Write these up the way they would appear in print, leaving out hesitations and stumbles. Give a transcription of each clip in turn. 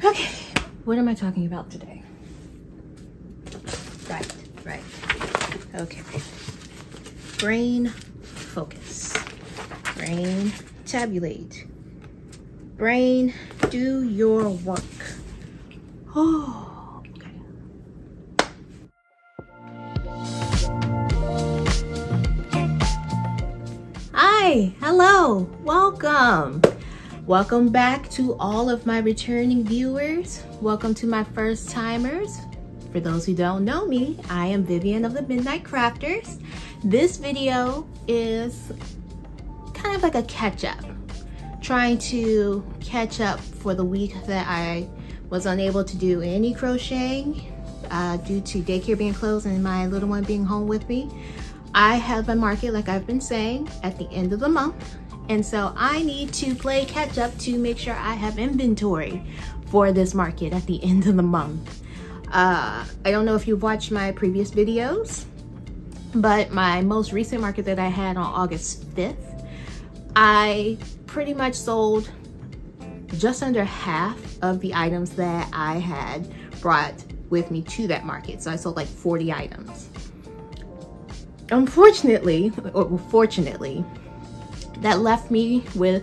Okay, what am I talking about today? Right. Okay. Brain focus. Brain tabulate. Brain do your work. Oh, okay. Hi, hello, welcome. Welcome back to all of my returning viewers. Welcome to my first timers. For those who don't know me, I am Vivian of the Midnight Crafters. This video is kind of like a catch up. Trying to catch up for the week that I was unable to do any crocheting due to daycare being closed and my little one being home with me. I have a market, like I've been saying, at the end of the month. And so I need to play catch up to make sure I have inventory for this market at the end of the month. I don't know if you've watched my previous videos, but my most recent market that I had on August 5th, I pretty much sold just under half of the items that I had brought with me to that market. So I sold like 40 items. Unfortunately, or fortunately, that left me with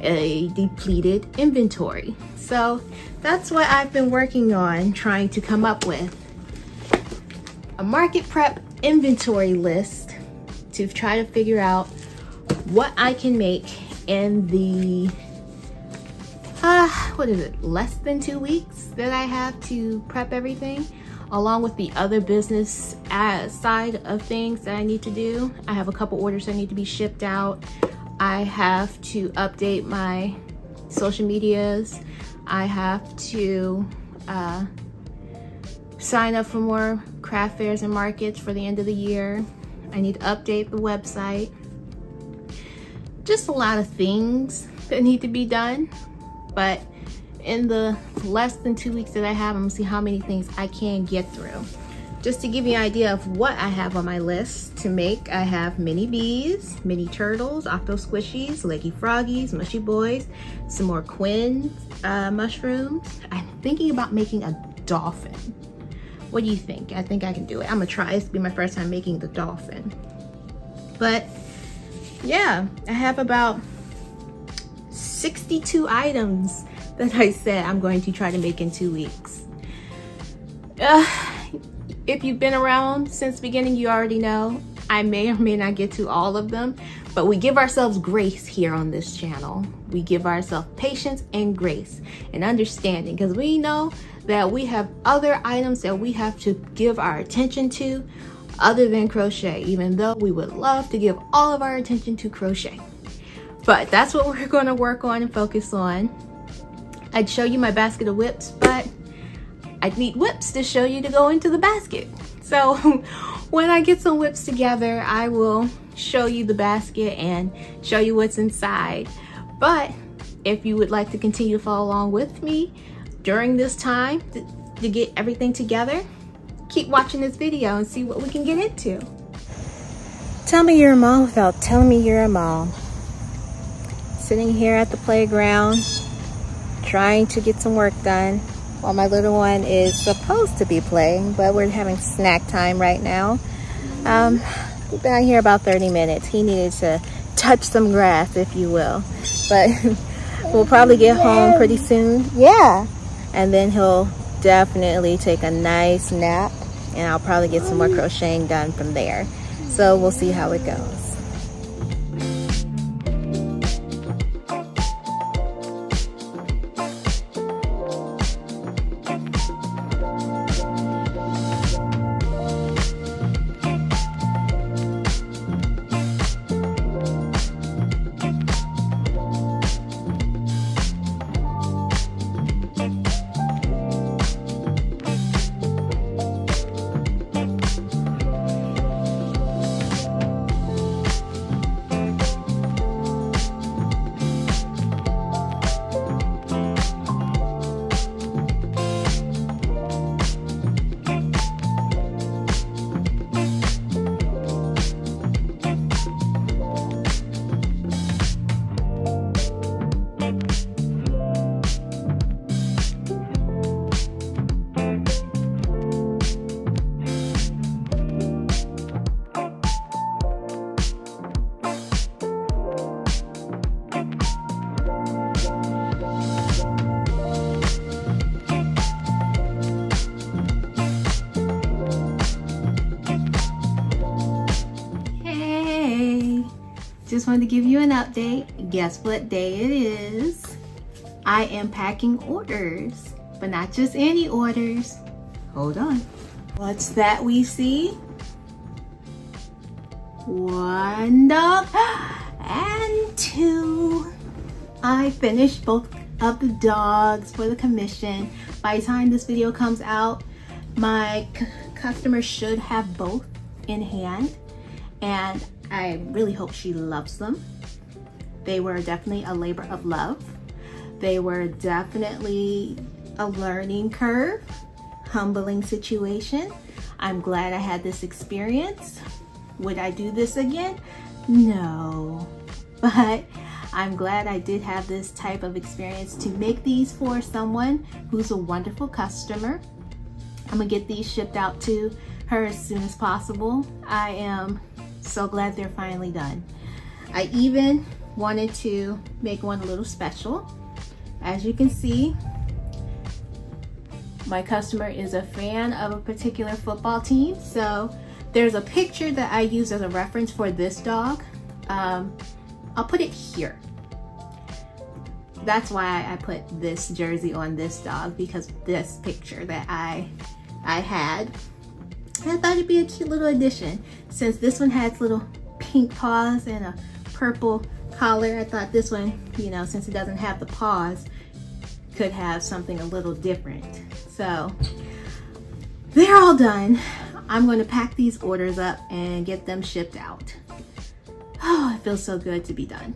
a depleted inventory. So that's what I've been working on, trying to come up with a market prep inventory list to try to figure out what I can make in the what is it, less than 2 weeks that I have to prep everything, along with the other business side of things that I need to do. I have a couple orders that need to be shipped out. I have to update my social medias. I have to sign up for more craft fairs and markets for the end of the year. I need to update the website. Just a lot of things that need to be done. But in the less than 2 weeks that I have, I'm gonna see how many things I can get through. Just to give you an idea of what I have on my list to make, I have mini bees, mini turtles, octo squishies, leggy froggies, mushy boys, some more quinn mushrooms. I'm thinking about making a dolphin. What do you think? I think I can do it. I'm gonna try. This will be my first time making the dolphin. But yeah, I have about 62 items that I said I'm going to try to make in 2 weeks. If you've been around since the beginning, you already know I may or may not get to all of them, but we give ourselves grace here on this channel. We give ourselves patience and grace and understanding, because we know that we have other items that we have to give our attention to other than crochet, even though we would love to give all of our attention to crochet. But that's what we're going to work on and focus on. I'd show you my basket of whips, but I'd need whips to show you to go into the basket. So when I get some whips together, I will show you the basket and show you what's inside. But if you would like to continue to follow along with me during this time to get everything together, keep watching this video and see what we can get into. Tell me you're a mom without telling me you're a mom. Sitting here at the playground, trying to get some work done while my little one is supposed to be playing, but we're having snack time right now. We've been out here about 30 minutes. He needed to touch some grass, if you will. But we'll probably get home pretty soon. Yeah. And then he'll definitely take a nice nap, and I'll probably get some more crocheting done from there. So we'll see how it goes. just wanted to give you an update. Guess what day it is? I am packing orders, but not just any orders. Hold on. What's that we see? One dog and two. I finished both of the dogs for the commission. By the time this video comes out, my customer should have both in hand, and I really hope she loves them. They were definitely a labor of love. They were definitely a learning curve, humbling situation. I'm glad I had this experience. Would I do this again? No, but I'm glad I did have this type of experience to make these for someone who's a wonderful customer. I'm gonna get these shipped out to her as soon as possible. I am so glad they're finally done. I even wanted to make one a little special. As you can see, my customer is a fan of a particular football team, so there's a picture that I use as a reference for this dog. I'll put it here. That's why I put this jersey on this dog, because this picture that I had. I thought it'd be a cute little addition. Since this one has little pink paws and a purple collar, I thought this one, you know, since it doesn't have the paws, could have something a little different. So they're all done. I'm going to pack these orders up and get them shipped out. Oh, it feels so good to be done.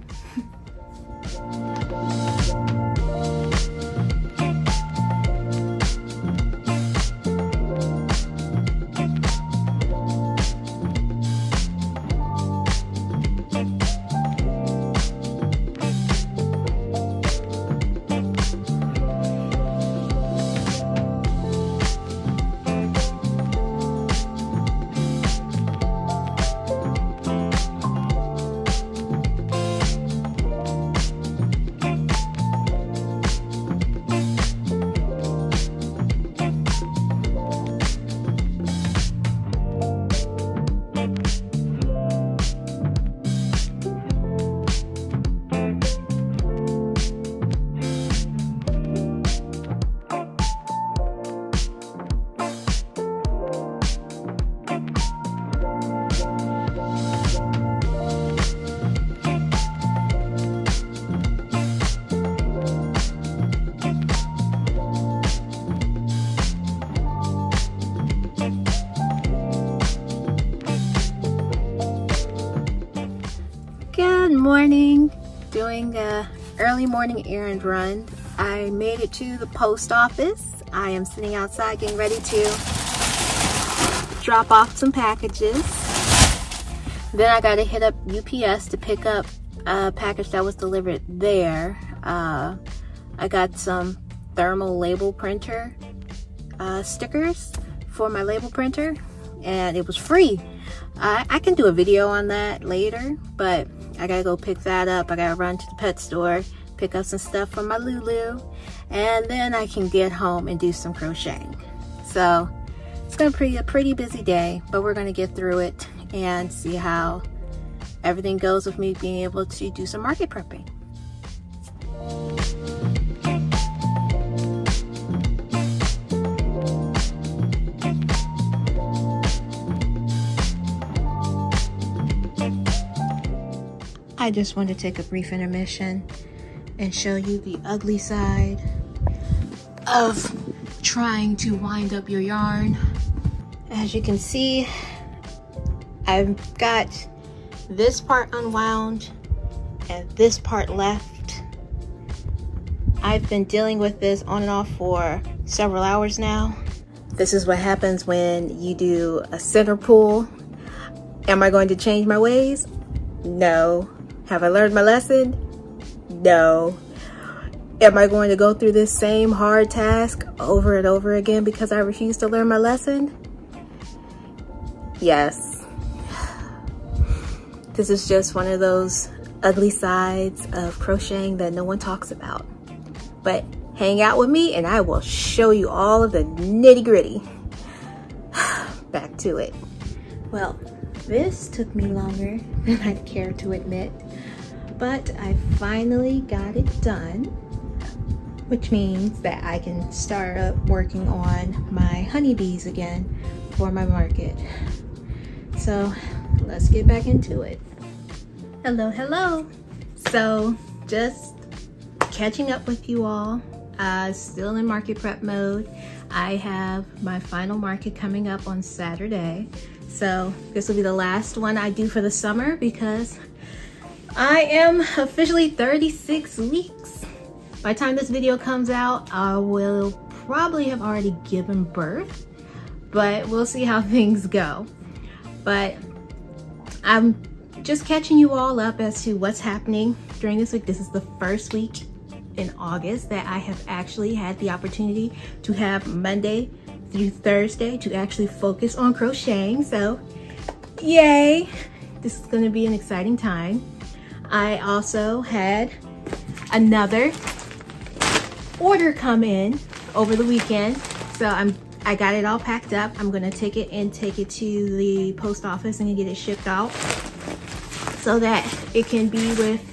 Good morning. Doing a early morning errand run. I made it to the post office. I am sitting outside getting ready to drop off some packages. Then I gotta hit up UPS to pick up a package that was delivered there. I got some thermal label printer stickers for my label printer, and it was free. I can do a video on that later, but I gotta go pick that up. I gotta run to the pet store, pick up some stuff for my Lulu, and then I can get home and do some crocheting. So it's gonna be a pretty busy day, but we're gonna get through it and see how everything goes with me being able to do some market prepping. I just want to take a brief intermission and show you the ugly side of trying to wind up your yarn. As you can see, I've got this part unwound and this part left. I've been dealing with this on and off for several hours now. This is what happens when you do a center pull. Am I going to change my ways? No. Have I learned my lesson? No. Am I going to go through this same hard task over and over again because I refuse to learn my lesson? Yes. This is just one of those ugly sides of crocheting that no one talks about. But hang out with me and I will show you all of the nitty-gritty. Back to it. Well, this took me longer than I'd care to admit. but I finally got it done, which means that I can start up working on my honeybees again for my market. So let's get back into it. Hello. So just catching up with you all. Still in market prep mode. I have my final market coming up on Saturday. So this will be the last one I do for the summer because I am officially 36 weeks. By the time this video comes out, I will probably have already given birth, but we'll see how things go. But I'm just catching you all up as to what's happening during this week. This is the first week in August that I have actually had the opportunity to have Monday through Thursday to actually focus on crocheting. So yay, this is going to be an exciting time. I also had another order come in over the weekend, so I got it all packed up. I'm going to take it to the post office and get it shipped out so that it can be with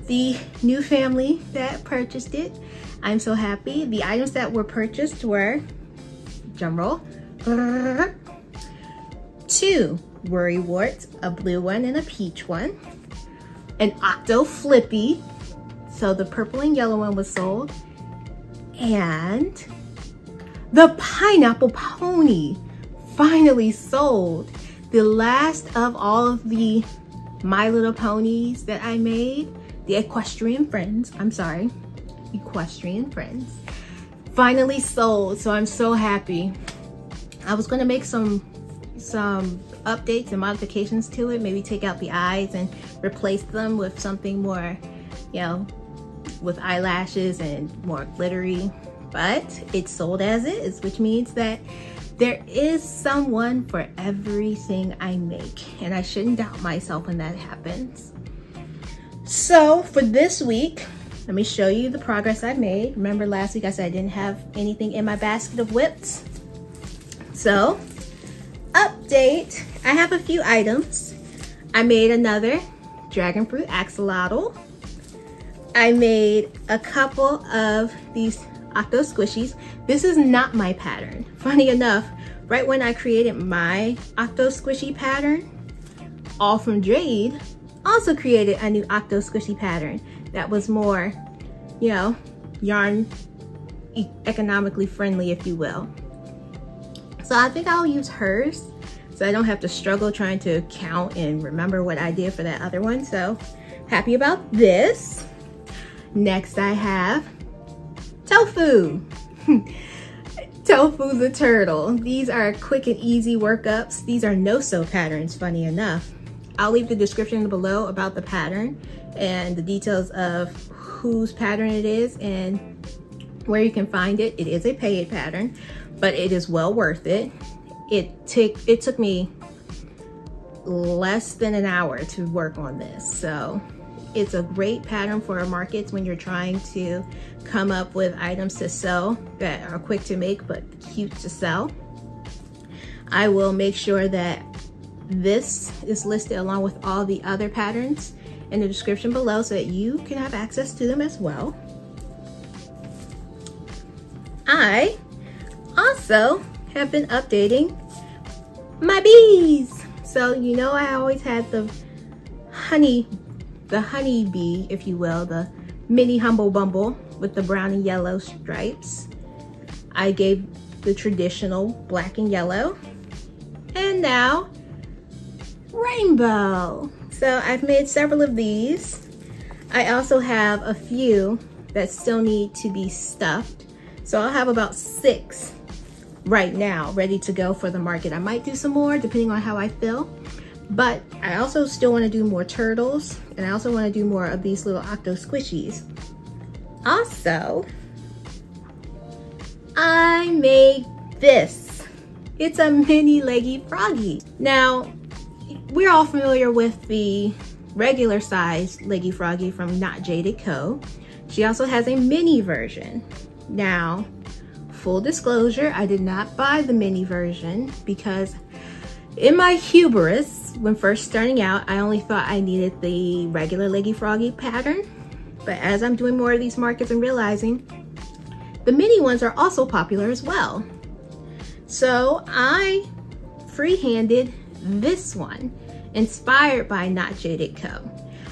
the new family that purchased it. I'm so happy. The items that were purchased were, drumroll, 2 worry warts, a blue one and a peach one, an octo flippy, so the purple and yellow one was sold, and the pineapple pony finally sold. The last of all of the My Little Ponies that I made, the equestrian friends, finally sold. So I'm so happy. I was gonna make some updates and modifications to it, maybe take out the eyes and replace them with something more, you know, with eyelashes and more glittery, but it's sold as is, which means that there is someone for everything I make, and I shouldn't doubt myself when that happens. So for this week, let me show you the progress I've made. Remember last week I said I didn't have anything in my basket of whips. So, update, I have a few items. I made another dragon fruit axolotl. I made a couple of these octo squishies. This is not my pattern. Funny enough, right when I created my octo squishy pattern, All From Jade also created a new octo squishy pattern that was more, you know, yarn economically friendly, if you will. So I think I'll use hers so I don't have to struggle trying to count and remember what I did for that other one. So happy about this. Next I have tofu. Tofu's a turtle. These are quick and easy workups. These are no-sew patterns, funny enough. I'll leave the description below about the pattern and the details of whose pattern it is and where you can find it. It is a paid pattern, but it is well worth it. It took me less than an hour to work on this. So it's a great pattern for markets when you're trying to come up with items to sell that are quick to make but cute to sell. I will make sure that this is listed along with all the other patterns in the description below so that you can have access to them as well. I also have been updating my bees. So you know I always had the honey bee, if you will, the mini Humble Bumble with the brown and yellow stripes. I gave the traditional black and yellow, and now rainbow. So I've made several of these. I also have a few that still need to be stuffed. So I'll have about 6 right now ready to go for the market. I might do some more depending on how I feel, but I also still want to do more turtles, and I also want to do more of these little octo squishies. Also, I made this. It's a mini leggy froggy. Now, we're all familiar with the regular size leggy froggy from Not Jaded Co. She also has a mini version. Now, full disclosure, I did not buy the mini version because In my hubris, when first starting out, I only thought I needed the regular leggy froggy pattern. But as I'm doing more of these markets, I'm realizing the mini ones are also popular as well. So I freehanded this one, inspired by Not Jaded Co.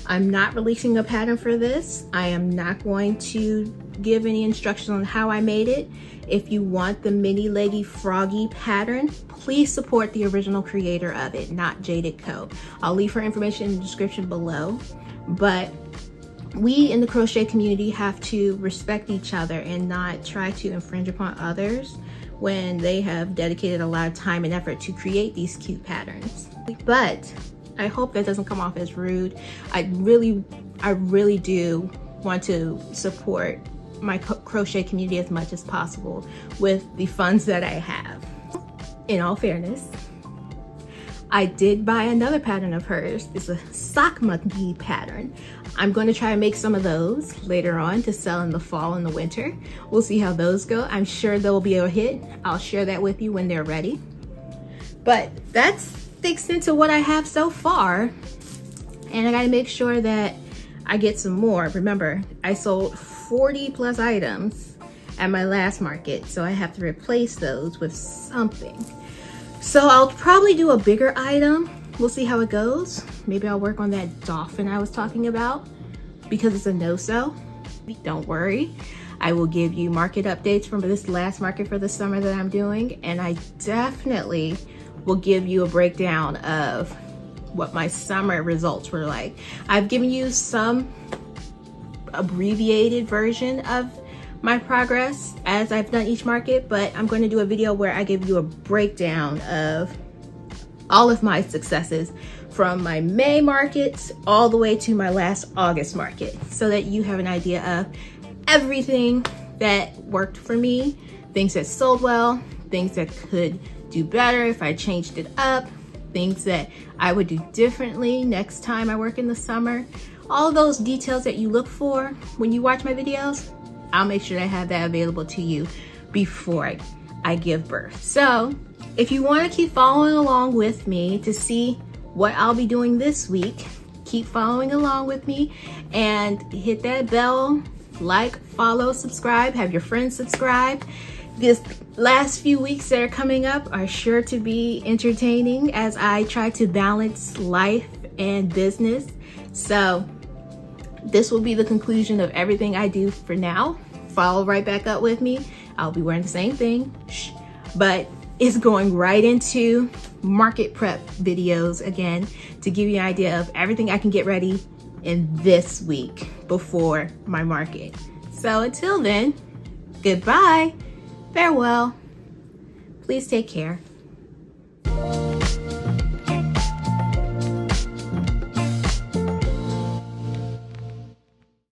I'm not releasing a pattern for this. I am not going to give any instructions on how I made it. If you want the mini leggy froggy pattern, please support the original creator of it, Not Jaded Co. I'll leave her information in the description below. But we in the crochet community have to respect each other and not try to infringe upon others when they have dedicated a lot of time and effort to create these cute patterns. But I hope that doesn't come off as rude. I really do want to support my crochet community as much as possible with the funds that I have. In all fairness, I did buy another pattern of hers. It's a sock monkey pattern. I'm going to try and make some of those later on to sell in the fall and the winter. We'll see how those go. I'm sure they'll be a hit. I'll share that with you when they're ready. But that's the extent of what I have so far. And I gotta make sure that I get some more. Remember, I sold 40 plus items at my last market, so I have to replace those with something. So I'll probably do a bigger item. We'll see how it goes. Maybe I'll work on that dolphin I was talking about because it's a no-sew. Don't worry, I will give you market updates from this last market for the summer that I'm doing, and I definitely will give you a breakdown of what my summer results were like. I've given you some abbreviated version of my progress as I've done each market, but I'm going to do a video where I give you a breakdown of all of my successes from my May markets all the way to my last August market, so that you have an idea of everything that worked for me, things that sold well, things that could do better if I changed it up, things that I would do differently next time I work in the summer. All those details that you look for when you watch my videos, I'll make sure that I have that available to you before I give birth. So if you want to keep following along with me to see what I'll be doing this week, keep following along with me and hit that bell, like, follow, subscribe, have your friends subscribe. This last few weeks that are coming up are sure to be entertaining as I try to balance life and business. So this will be the conclusion of everything I do for now. Follow right back up with me. I'll be wearing the same thing, but it's going right into market prep videos again to give you an idea of everything I can get ready in this week before my market. So until then, goodbye, farewell, please take care.